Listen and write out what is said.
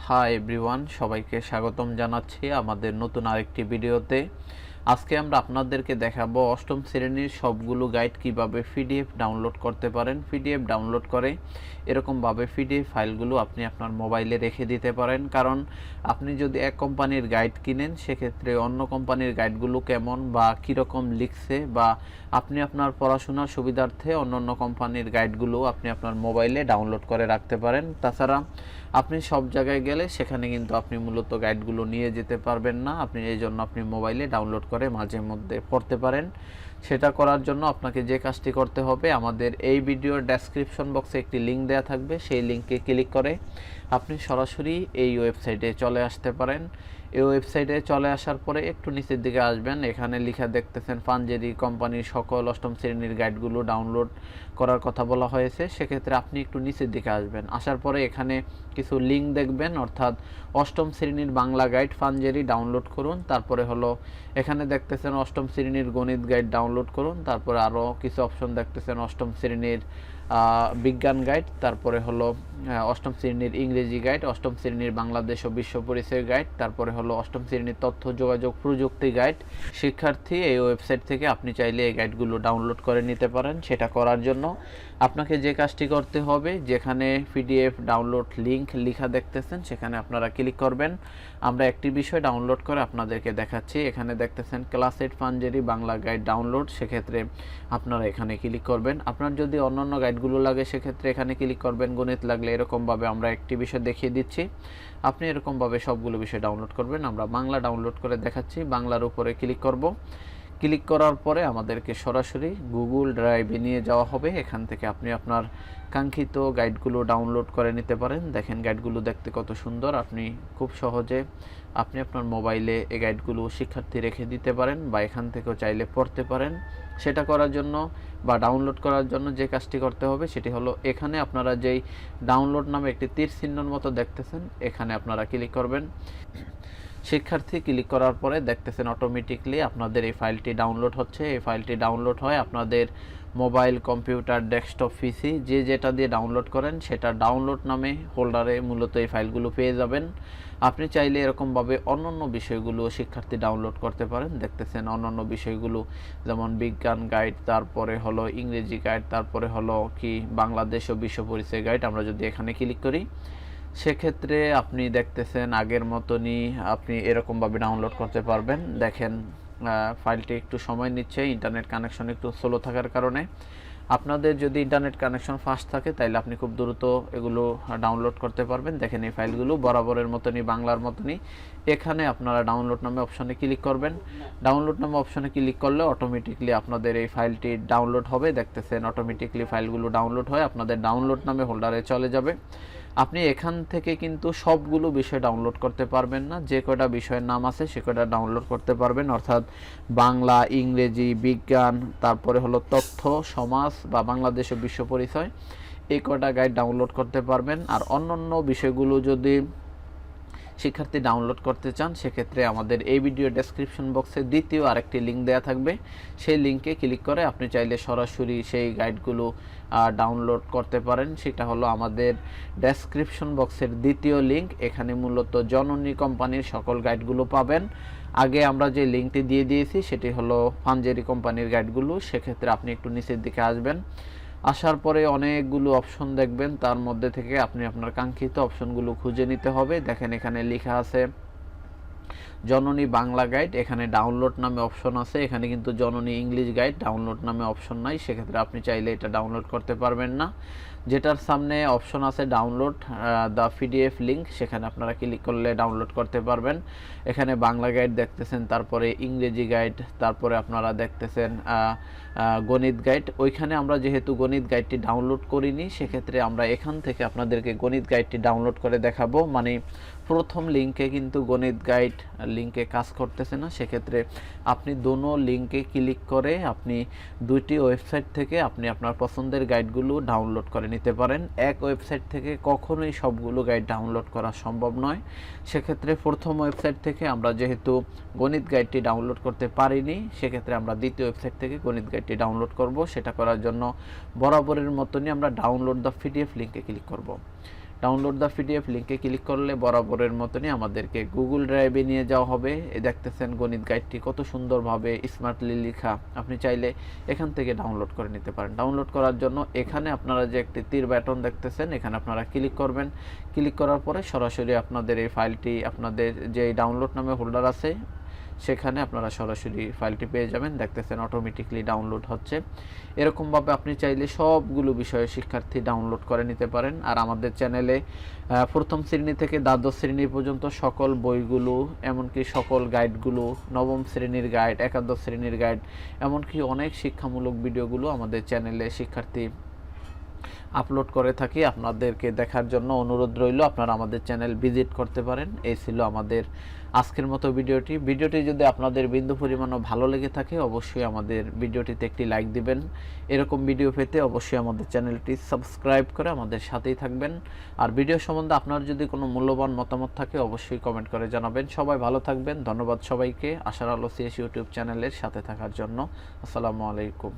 Hi everyone, সবাইকে স্বাগতম জানাচ্ছি আমাদের নতুন আরেকটি ভিডিওতে। আজকে আমরা আপনাদেরকে দেখাবো অষ্টম শ্রেণীর সবগুলো গাইড কিভাবে পিডিএফ ডাউনলোড করতে পারেন। পিডিএফ ডাউনলোড করে এরকমভাবে পিডিএফ ফাইলগুলো আপনি আপনার মোবাইলে রেখে দিতে পারেন। কারণ আপনি যদি এক কোম্পানির গাইড কিনেন, সেক্ষেত্রে অন্য কোম্পানির গাইডগুলো কেমন বা কীরকম লিখছে, বা আপনি আপনার পড়াশোনার সুবিধার্থে অন্য কোম্পানির গাইডগুলো আপনি আপনার মোবাইলে ডাউনলোড করে রাখতে পারেন। তাছাড়া আপনি সব জায়গায় গেলে সেখানে কিন্তু আপনি মূলত গাইডগুলো নিয়ে যেতে পারবেন না। এই জন্য আপনি মোবাইলে ডাউনলোড করে মাঝে মধ্যে পড়তে পারেন। সেটা করার জন্য আপনাকে যে কাজটি করতে হবে, আমাদের এই ভিডিওর ডেসক্রিপশন বক্সে একটি লিঙ্ক দেওয়া থাকবে। সেই লিঙ্কে ক্লিক করে আপনি সরাসরি এই ওয়েবসাইটে চলে আসতে পারেন। এই ওয়েবসাইটে চলে আসার পরে একটু নিচের দিকে আসবেন, এখানে লেখা দেখতেছেন ফানজেরি কোম্পানির সকল অষ্টম শ্রেণীর গাইডগুলো ডাউনলোড করার কথা বলা হয়েছে। সেক্ষেত্রে আপনি একটু নিচের দিকে আসবেন, আসার পরে এখানে কিছু লিঙ্ক দেখবেন, অর্থাৎ অষ্টম শ্রেণীর বাংলা গাইড ফানজেরি ডাউনলোড করুন। তারপরে হলো এখানে দেখতেছেন অষ্টম শ্রেণীর গণিত গাইড ডাউনলোড করুন। তারপরে আরও কিছু অপশন দেখতেছেন অষ্টম শ্রেণীর বিজ্ঞান গাইড, তারপরে হলো অষ্টম শ্রেণীর ইংরেজি গাইড, অষ্টম শ্রেণীর বাংলাদেশ ও বিশ্ব পরিচয় গাইড, তারপরে হলো অষ্টম শ্রেণীর তথ্য যোগাযোগ প্রযুক্তি গাইড। শিক্ষার্থী এই ওয়েবসাইট থেকে আপনি চাইলে এই গাইডগুলো ডাউনলোড করে নিতে পারেন। সেটা করার জন্য আপনাকে যে কাজটি করতে হবে, যেখানে পিডিএফ ডাউনলোড লিঙ্ক লেখা দেখতেছেন সেখানে আপনারা ক্লিক করবেন। আমরা একটি বিষয় ডাউনলোড করে আপনাদেরকে দেখাচ্ছি। এখানে দেখতেছেন ক্লাস 8 ফানজেরি বাংলা গাইড ডাউনলোড, সেক্ষেত্রে আপনারা এখানে ক্লিক করবেন। আপনার যদি অন্যান্য গাইডগুলো লাগে সেক্ষেত্রে এখানে ক্লিক করবেন। গণিত লাগলে এরকমভাবে আমরা একটি বিষয় দেখিয়ে দিচ্ছি, আপনি এরকমভাবে সবগুলো বিষয় ডাউনলোড করবেন। আমরা বাংলা ডাউনলোড করে দেখাচ্ছি। বাংলার উপরে ক্লিক করব। ক্লিক করার পরে আমাদেরকে সরাসরি গুগল ড্রাইভে নিয়ে যাওয়া হবে। এখান থেকে আপনি আপনার কাঙ্ক্ষিত গাইডগুলো ডাউনলোড করে নিতে পারেন। দেখেন গাইডগুলো দেখতে কত সুন্দর। আপনি খুব সহজে আপনি আপনার মোবাইলে এই গাইডগুলো শিক্ষার্থী রেখে দিতে পারেন, বা এখান থেকেও চাইলে পড়তে পারেন। সেটা করার জন্য বা ডাউনলোড করার জন্য যে কাজটি করতে হবে সেটি হলো, এখানে আপনারা যেই ডাউনলোড নামে একটি তীর চিহ্নর মতো দেখতেছেন, এখানে আপনারা ক্লিক করবেন। শিক্ষার্থী ক্লিক করার পরে দেখতেছেন অটোমেটিকলি আপনাদের এই ফাইলটি ডাউনলোড হচ্ছে। এই ফাইলটি ডাউনলোড হয় আপনাদের মোবাইল, কম্পিউটার, ডেস্কটপ, পিসি যেটা দিয়ে ডাউনলোড করেন সেটা ডাউনলোড নামে হোল্ডারে মূলত এই ফাইলগুলো পেয়ে যাবেন। আপনি চাইলে এরকমভাবে অন্যান্য বিষয়গুলো শিক্ষার্থী ডাউনলোড করতে পারেন। দেখতেছেন অন্যান্য বিষয়গুলো যেমন বিজ্ঞান গাইড, তারপরে হলো ইংরেজি গাইড, তারপরে হলো কি বাংলাদেশ ও বিশ্ব পরিচয় গাইড। আমরা যদি এখানে ক্লিক করি সেক্ষেত্রে আপনি দেখতেছেন আগের মতনই আপনি এরকমভাবে ডাউনলোড করতে পারবেন। দেখেন ফাইলটি একটু সময় নিচ্ছে, ইন্টারনেট কানেকশন একটু স্লো থাকার কারণে। আপনাদের যদি ইন্টারনেট কানেকশন ফাস্ট থাকে তাহলে আপনি খুব দ্রুত এগুলো ডাউনলোড করতে পারবেন। দেখেন এই ফাইলগুলো বরাবরের মতনই বাংলার মতনই। এখানে আপনারা ডাউনলোড নামে অপশনে ক্লিক করবেন। ডাউনলোড নামে অপশনে ক্লিক করলে অটোমেটিকলি আপনাদের এই ফাইলটি ডাউনলোড হবে। দেখতেছেন অটোমেটিকলি ফাইলগুলো ডাউনলোড হয় আপনাদের ডাউনলোড নামে হোল্ডারে চলে যাবে। আপনি এখান থেকে কিন্তু সবগুলো বিষয় ডাউনলোড করতে পারবেন না, যে কয়টা বিষয়ের নাম আছে সে কয়টা ডাউনলোড করতে পারবেন, অর্থাৎ বাংলা, ইংরেজি, বিজ্ঞান, তারপরে হলো তথ্য, সমাজ বা বাংলাদেশ ও বিশ্ব পরিচয়, এই কয়টা গাইড ডাউনলোড করতে পারবেন। আর অন্যান্য বিষয়গুলো যদি শিক্ষার্থী ডাউনলোড করতে চান সেক্ষেত্রে আমাদের এই ভিডিও ডেসক্রিপশন বক্সে দ্বিতীয় আরেকটি লিঙ্ক দেওয়া থাকবে। সেই লিঙ্কে ক্লিক করে আপনি চাইলে সরাসরি সেই গাইডগুলো ডাউনলোড করতে পারেন। সেটা হলো আমাদের ডেসক্রিপশন বক্সের দ্বিতীয় লিঙ্ক। এখানে মূলত জননী কোম্পানির সকল গাইডগুলো পাবেন। আগে আমরা যে লিঙ্কটি দিয়ে দিয়েছি সেটি হলো ফানজেরি কোম্পানির গাইডগুলো। সেক্ষেত্রে আপনি একটু নিচের দিকে আসবেন, আসার পরে অনেকগুলো অপশন দেখবেন, তার মধ্যে থেকে আপনি আপনার কাঙ্ক্ষিত অপশনগুলো খুঁজে নিতে হবে। দেখেন এখানে লেখা আছে জননী বাংলা গাইড, এখানে ডাউনলোড নামে অপশন আছে। এখানে কিন্তু জননী ইংলিশ গাইড ডাউনলোড নামে অপশন নাই, সেক্ষেত্রে আপনি চাইলে এটা ডাউনলোড করতে পারবেন না। যেটার সামনে অপশন আছে ডাউনলোড দ্য পিডিএফ লিঙ্ক, সেখানে আপনারা ক্লিক করলে ডাউনলোড করতে পারবেন। এখানে বাংলা গাইড দেখতেছেন, তারপরে ইংরেজি গাইড, তারপরে আপনারা দেখতেছেন গণিত গাইড। ওইখানে আমরা যেহেতু গণিত গাইডটি ডাউনলোড করিনি, সেক্ষেত্রে আমরা এখান থেকে আপনাদেরকে গণিত গাইডটি ডাউনলোড করে দেখাবো। মানে প্রথম লিঙ্কে কিন্তু গণিত গাইড লিঙ্কে কাজ করতেছে না, সেক্ষেত্রে আপনি দোনো লিঙ্কে ক্লিক করে আপনি দুইটি ওয়েবসাইট থেকে আপনি আপনার পছন্দের গাইডগুলো ডাউনলোড করে নিতে পারেন। এক ওয়েবসাইট থেকে কখনোই সবগুলো গাইড ডাউনলোড করা সম্ভব নয়। সেক্ষেত্রে প্রথম ওয়েবসাইট থেকে আমরা যেহেতু গণিত গাইডটি ডাউনলোড করতে পারিনি, সেক্ষেত্রে আমরা দ্বিতীয় ওয়েবসাইট থেকে গণিত গাইডটি ডাউনলোড করব। সেটা করার জন্য বরাবরের মতনই আমরা ডাউনলোড দ্য পিডিএফ লিঙ্কে ক্লিক করব। ডাউনলোড দ্য পিডিএফ লিঙ্কে ক্লিক করলে বরাবরের মতনই আমাদেরকে গুগল ড্রাইভে নিয়ে যাওয়া হবে। দেখতেছেন গণিত গাইডটি কত সুন্দরভাবে স্মার্টলি লেখা। আপনি চাইলে এখান থেকে ডাউনলোড করে নিতে পারেন। ডাউনলোড করার জন্য এখানে আপনারা যে একটি তীর বাটন দেখতেছেন এখানে আপনারা ক্লিক করবেন। ক্লিক করার পরে সরাসরি আপনাদের এই ফাইলটি আপনাদের যে ডাউনলোড নামে হোল্ডার আছে সেখানে আপনারা সরাসরি ফাইলটি পেয়ে যাবেন। দেখতেছেন অটোমেটিকলি ডাউনলোড হচ্ছে। এরকমভাবে আপনি চাইলে সবগুলো বিষয়ে শিক্ষার্থী ডাউনলোড করে নিতে পারেন। আর আমাদের চ্যানেলে প্রথম শ্রেণী থেকে দ্বাদশ শ্রেণী পর্যন্ত সকল বইগুলো, এমনকি সকল গাইডগুলো, নবম শ্রেণীর গাইড, একাদশ শ্রেণীর গাইড, এমনকি অনেক শিক্ষামূলক ভিডিওগুলো আমাদের চ্যানেলে শিক্ষার্থী আপলোড করে থাকি। আপনাদেরকে দেখার জন্য অনুরোধ রইল, আপনারা আমাদের চ্যানেল ভিজিট করতে পারেন। এই ছিল আমাদের আজকের মতো ভিডিওটি যদি আপনাদের বিন্দু পরিমাণও ভালো লেগে থাকে অবশ্যই আমাদের ভিডিওটিতে একটি লাইক দিবেন। এরকম ভিডিও পেতে অবশ্যই আমাদের চ্যানেলটি সাবস্ক্রাইব করে আমাদের সাথেই থাকবেন। আর ভিডিও সম্বন্ধে আপনার যদি কোনো মূল্যবান মতামত থাকে অবশ্যই কমেন্ট করে জানাবেন। সবাই ভালো থাকবেন। ধন্যবাদ সবাইকে আশার আলো সিএস ইউটিউব চ্যানেলের সাথে থাকার জন্য। আসসালামু আলাইকুম।